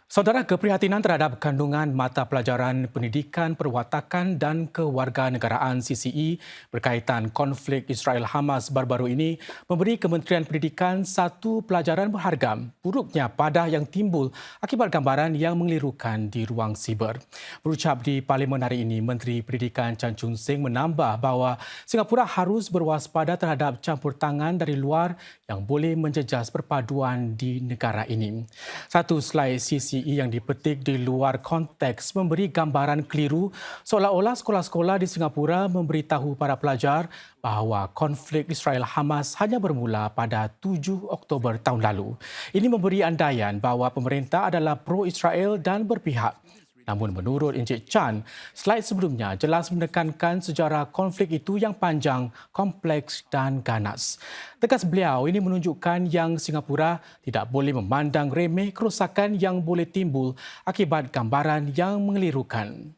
Saudara, keprihatinan terhadap kandungan mata pelajaran Pendidikan Perwatakan dan Kewarganegaraan CCE berkaitan konflik Israel-Hamas baru-baru ini memberi Kementerian Pendidikan satu pelajaran berharga, buruknya padah yang timbul akibat gambaran yang mengelirukan di ruang siber. Berucap di Parlimen hari ini, Menteri Pendidikan Chan Chun Sing menambah bahawa Singapura harus berwaspada terhadap campur tangan dari luar yang boleh menjejas perpaduan di negara ini. Satu slide CCE yang dipetik di luar konteks memberi gambaran keliru seolah-olah sekolah-sekolah di Singapura memberitahu para pelajar bahawa konflik Israel-Hamas hanya bermula pada 7 Oktober tahun lalu. Ini memberi andaian bahawa pemerintah adalah pro-Israel dan berpihak. Namun menurut Encik Chan, slide sebelumnya jelas menekankan sejarah konflik itu yang panjang, kompleks dan ganas. Tegas beliau, ini menunjukkan yang Singapura tidak boleh memandang remeh kerosakan yang boleh timbul akibat gambaran yang mengelirukan.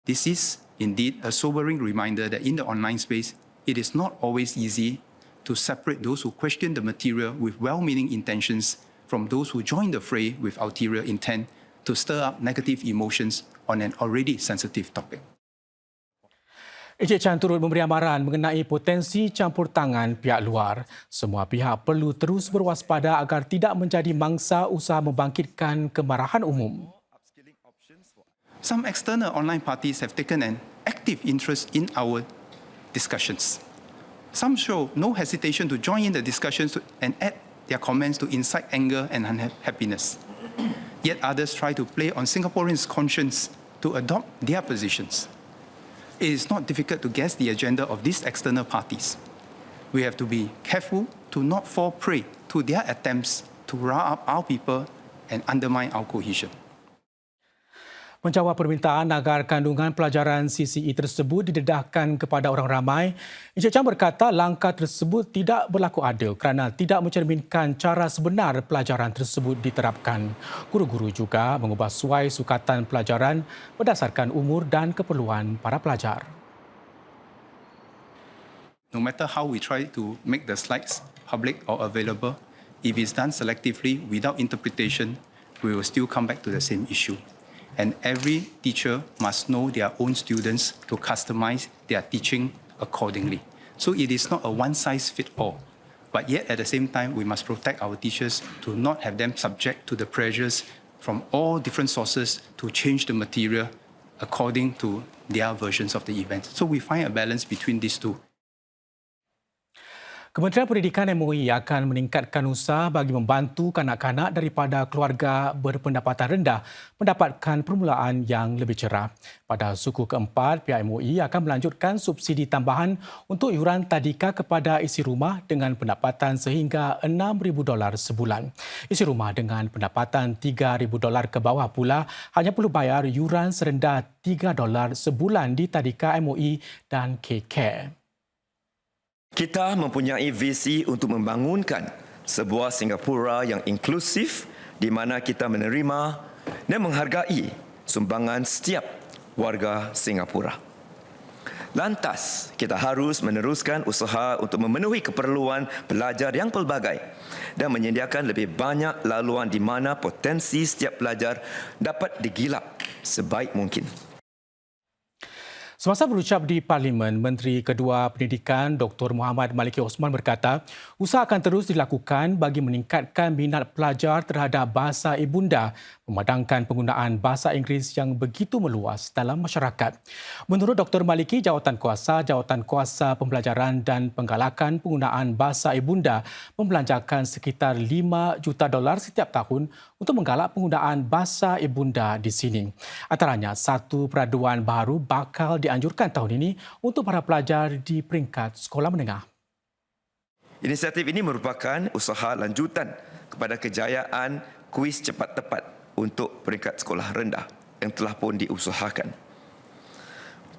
This is indeed a sobering reminder that in the online space, it is not always easy to separate those who question the material with well-meaning intentions from those who join the fray with ulterior intent to stir up negative emotions on an already sensitive topic. Encik Chan turut memberi amaran mengenai potensi campur tangan pihak luar. Semua pihak perlu terus berwaspada agar tidak menjadi mangsa usaha membangkitkan kemarahan umum. Some external online parties have taken an active interest in our discussions. Some show no hesitation to join in the discussions and add their comments to incite anger and unhappiness. Yet others try to play on Singaporeans' conscience to adopt their positions. It is not difficult to guess the agenda of these external parties. We have to be careful to not fall prey to their attempts to rile up our people and undermine our cohesion. Menjawab permintaan agar kandungan pelajaran CCE tersebut didedahkan kepada orang ramai, Encik Chan berkata langkah tersebut tidak berlaku adil kerana tidak mencerminkan cara sebenar pelajaran tersebut diterapkan. Guru-guru juga mengubah suai sukatan pelajaran berdasarkan umur dan keperluan para pelajar. No matter how we try to make the slides public or available, if it's done selectively without interpretation, we will still come back to the same issue. And every teacher must know their own students to customize their teaching accordingly. So it is not a one-size-fits-all. But yet, at the same time, we must protect our teachers to not have them subject to the pressures from all different sources to change the material according to their versions of the event. So we find a balance between these two. Kementerian Pendidikan MOE akan meningkatkan usaha bagi membantu kanak-kanak daripada keluarga berpendapatan rendah mendapatkan permulaan yang lebih cerah. Pada suku keempat, pihak MOE akan melanjutkan subsidi tambahan untuk yuran tadika kepada isi rumah dengan pendapatan sehingga $6,000 sebulan. Isi rumah dengan pendapatan $3,000 ke bawah pula hanya perlu bayar yuran serendah $3 sebulan di tadika MOE dan K-Care. Kita mempunyai visi untuk membangunkan sebuah Singapura yang inklusif di mana kita menerima dan menghargai sumbangan setiap warga Singapura. Lantas, kita harus meneruskan usaha untuk memenuhi keperluan pelajar yang pelbagai dan menyediakan lebih banyak laluan di mana potensi setiap pelajar dapat digilap sebaik mungkin. Semasa berucap di Parlimen, Menteri Kedua Pendidikan Dr. Muhammad Maliki Osman berkata, usaha akan terus dilakukan bagi meningkatkan minat pelajar terhadap bahasa ibunda, memadangkan penggunaan bahasa Inggeris yang begitu meluas dalam masyarakat. Menurut Dr. Maliki, Jawatan Kuasa Pembelajaran dan Penggalakan Penggunaan Bahasa Ibunda membelanjakan sekitar $5 juta setiap tahun untuk menggalak penggunaan bahasa ibunda di sini. Antaranya, satu peraduan baru bakal dianjurkan tahun ini untuk para pelajar di peringkat sekolah menengah. Inisiatif ini merupakan usaha lanjutan kepada kejayaan kuis cepat tepat untuk peringkat sekolah rendah yang telah pun diusahakan.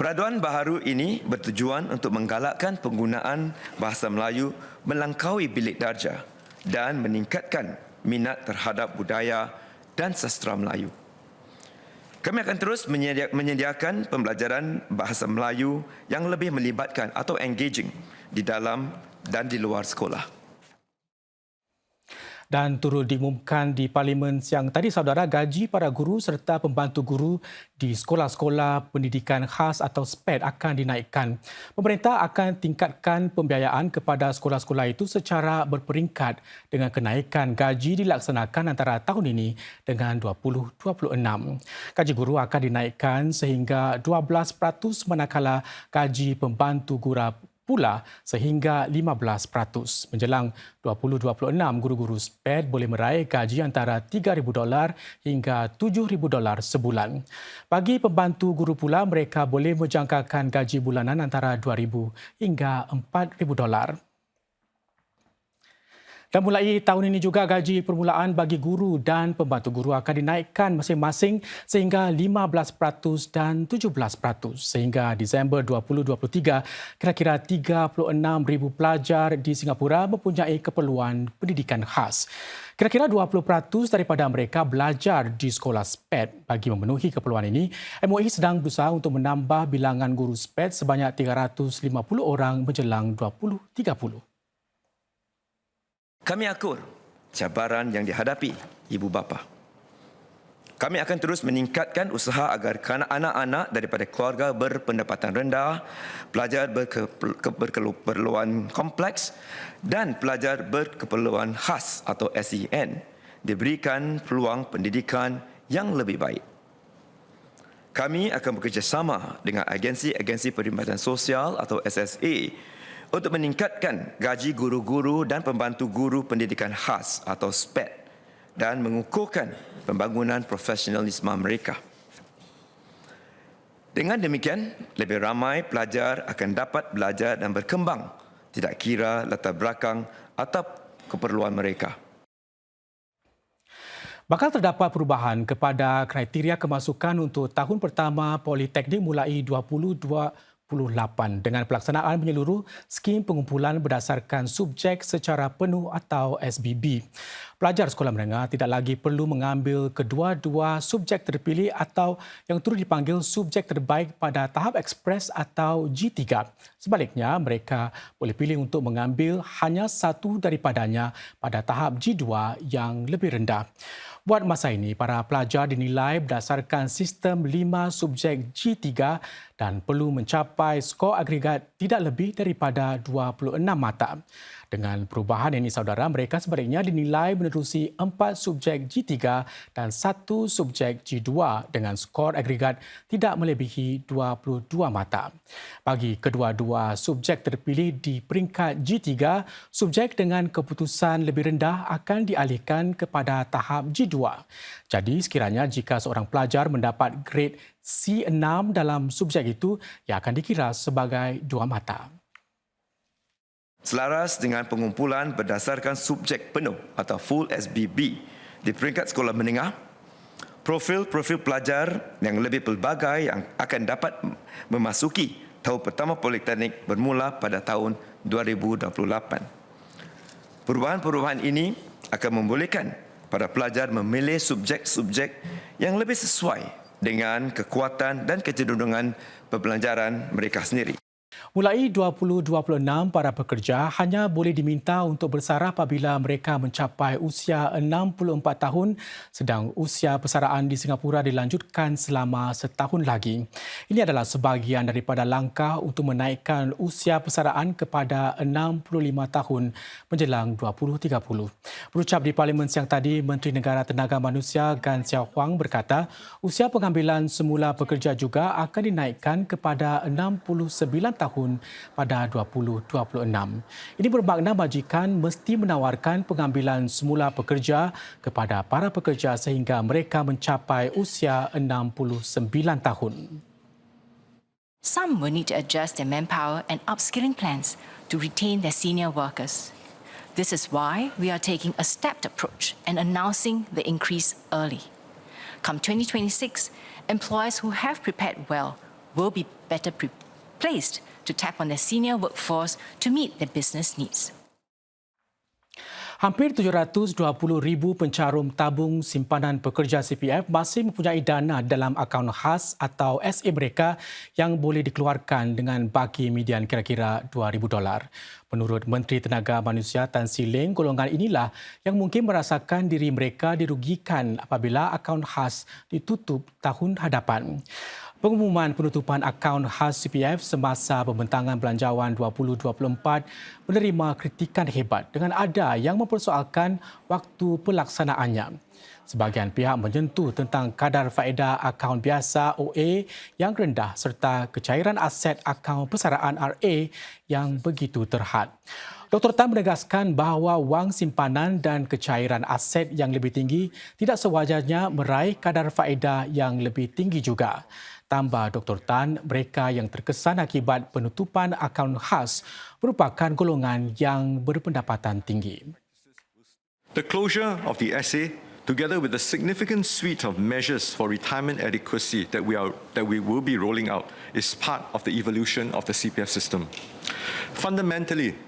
Peraduan baharu ini bertujuan untuk menggalakkan penggunaan bahasa Melayu melangkaui bilik darjah dan meningkatkan minat terhadap budaya dan sastra Melayu. Kami akan terus menyediakan pembelajaran bahasa Melayu yang lebih melibatkan atau engaging di dalam dan di luar sekolah. Dan turut diumumkan di Parlimen siang tadi, saudara, gaji para guru serta pembantu guru di sekolah-sekolah pendidikan khas atau SPED akan dinaikkan. Pemerintah akan tingkatkan pembiayaan kepada sekolah-sekolah itu secara berperingkat dengan kenaikan gaji dilaksanakan antara tahun ini dengan 2026. Gaji guru akan dinaikkan sehingga 12% manakala gaji pembantu guru pula sehingga 15%. Menjelang 2026, guru-guru SPED boleh meraih gaji antara $3,000 hingga $7,000 sebulan. Bagi pembantu guru pula, mereka boleh menjangkakan gaji bulanan antara $2,000 hingga $4,000. Dan mulai tahun ini juga gaji permulaan bagi guru dan pembantu guru akan dinaikkan masing-masing sehingga 15% dan 17%. Sehingga Disember 2023, kira-kira 36,000 pelajar di Singapura mempunyai keperluan pendidikan khas. Kira-kira 20% daripada mereka belajar di sekolah SPED. Bagi memenuhi keperluan ini, MOE sedang berusaha untuk menambah bilangan guru SPED sebanyak 350 orang menjelang 2030. Kami akur cabaran yang dihadapi ibu bapa. Kami akan terus meningkatkan usaha agar anak-anak daripada keluarga berpendapatan rendah, pelajar berkeperluan kompleks dan pelajar berkeperluan khas atau SEN diberikan peluang pendidikan yang lebih baik. Kami akan bekerjasama dengan agensi-agensi perkhidmatan sosial atau SSA untuk meningkatkan gaji guru-guru dan pembantu guru pendidikan khas atau SPED dan mengukuhkan pembangunan profesionalisme mereka. Dengan demikian, lebih ramai pelajar akan dapat belajar dan berkembang, tidak kira latar belakang atau keperluan mereka. Bakal terdapat perubahan kepada kriteria kemasukan untuk tahun pertama Politeknik mulai 2028 dengan pelaksanaan menyeluruh skim pengumpulan berdasarkan subjek secara penuh atau SBB. Pelajar sekolah menengah tidak lagi perlu mengambil kedua-dua subjek terpilih atau yang turut dipanggil subjek terbaik pada tahap ekspres atau G3. Sebaliknya, mereka boleh pilih untuk mengambil hanya satu daripadanya pada tahap G2 yang lebih rendah. Buat masa ini, para pelajar dinilai berdasarkan sistem 5 subjek G3 dan perlu mencapai skor agregat tidak lebih daripada 26 mata. Dengan perubahan ini, saudara, mereka sebaliknya dinilai menerusi 4 subjek G3 dan 1 subjek G2 dengan skor agregat tidak melebihi 22 mata. Bagi kedua-dua subjek terpilih di peringkat G3, subjek dengan keputusan lebih rendah akan dialihkan kepada tahap G2. Jadi, sekiranya jika seorang pelajar mendapat grade C6 dalam subjek itu, ia akan dikira sebagai 2 mata. Selaras dengan pengumpulan berdasarkan subjek penuh atau full SBB di peringkat sekolah menengah, profil-profil pelajar yang lebih pelbagai yang akan dapat memasuki tahun pertama Politeknik bermula pada tahun 2028. Perubahan-perubahan ini akan membolehkan para pelajar memilih subjek-subjek yang lebih sesuai dengan kekuatan dan kecenderungan pembelajaran mereka sendiri. Mulai 2026, para pekerja hanya boleh diminta untuk bersaraf apabila mereka mencapai usia 64 tahun sedang usia persaraan di Singapura dilanjutkan selama setahun lagi. Ini adalah sebahagian daripada langkah untuk menaikkan usia persaraan kepada 65 tahun menjelang 2030. Berucap di Parlimen siang tadi, Menteri Negara Tenaga Manusia Gan Xiao Huang berkata, usia pengambilan semula pekerja juga akan dinaikkan kepada 69 tahun pada 2026. Ini bermakna majikan mesti menawarkan pengambilan semula pekerja kepada para pekerja sehingga mereka mencapai usia 69 tahun. Some will need to adjust their manpower and upskilling plans to retain their senior workers. This is why we are taking a stepped approach and announcing the increase early. Come 2026, employers who have prepared well will be better placed to tap on their senior workforce to meet their business needs. Hampir 720,000 pencarum tabung simpanan pekerja CPF masih mempunyai dana dalam akaun khas atau SA mereka yang boleh dikeluarkan dengan bagi median kira-kira $2,000. Menurut Menteri Tenaga Manusia Tan See Leng, golongan inilah yang mungkin merasakan diri mereka dirugikan apabila akaun khas ditutup tahun hadapan. Pengumuman penutupan akaun khas CPF semasa pembentangan belanjawan 2024 menerima kritikan hebat dengan ada yang mempersoalkan waktu pelaksanaannya. Sebahagian pihak menyentuh tentang kadar faedah akaun biasa OA yang rendah serta kecairan aset akaun persaraan RA yang begitu terhad. Dr. Tan menegaskan bahawa wang simpanan dan kecairan aset yang lebih tinggi tidak sewajarnya meraih kadar faedah yang lebih tinggi juga. Tambah Dr. Tan, mereka yang terkesan akibat penutupan akaun khas merupakan golongan yang berpendapatan tinggi. The closure of the SA, together with a significant suite of measures for retirement adequacy that we will be rolling out, is part of the evolution of the CPF system. Fundamentally,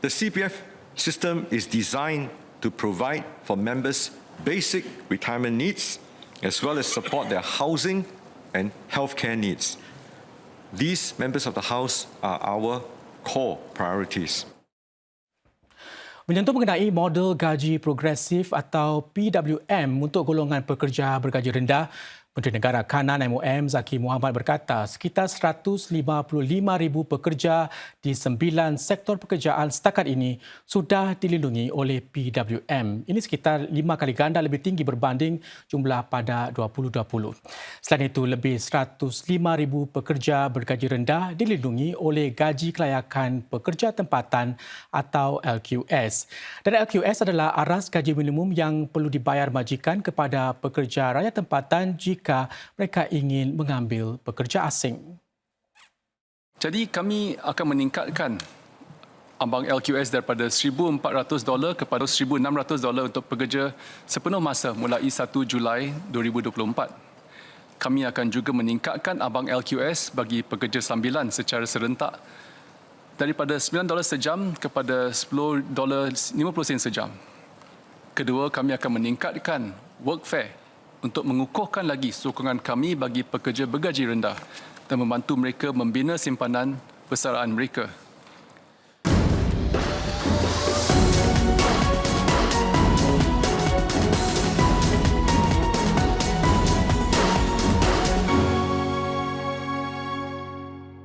the CPF system is designed to provide for members basic retirement needs as well as support their housing and healthcare needs. These members of the House are our core priorities. Menyentuh mengenai model gaji progresif atau PWM untuk golongan pekerja bergaji rendah, Menteri Negara Kanan MOM Zaki Mohamad berkata sekitar 155,000 pekerja di 9 sektor pekerjaan setakat ini sudah dilindungi oleh PWM. Ini sekitar 5 kali ganda lebih tinggi berbanding jumlah pada 2020. Selain itu, lebih 105,000 pekerja bergaji rendah dilindungi oleh Gaji Kelayakan Pekerja Tempatan atau LQS. Dan LQS adalah aras gaji minimum yang perlu dibayar majikan kepada pekerja raya tempatan jika mereka ingin mengambil pekerja asing. Jadi kami akan meningkatkan ambang LQS daripada $1,400 kepada $1,600 untuk pekerja sepenuh masa mulai 1 Julai 2024. Kami akan juga meningkatkan ambang LQS bagi pekerja sambilan secara serentak daripada $9 sejam kepada $10.50 sejam. Kedua, kami akan meningkatkan workfare untuk mengukuhkan lagi sokongan kami bagi pekerja bergaji rendah dan membantu mereka membina simpanan persaraan mereka.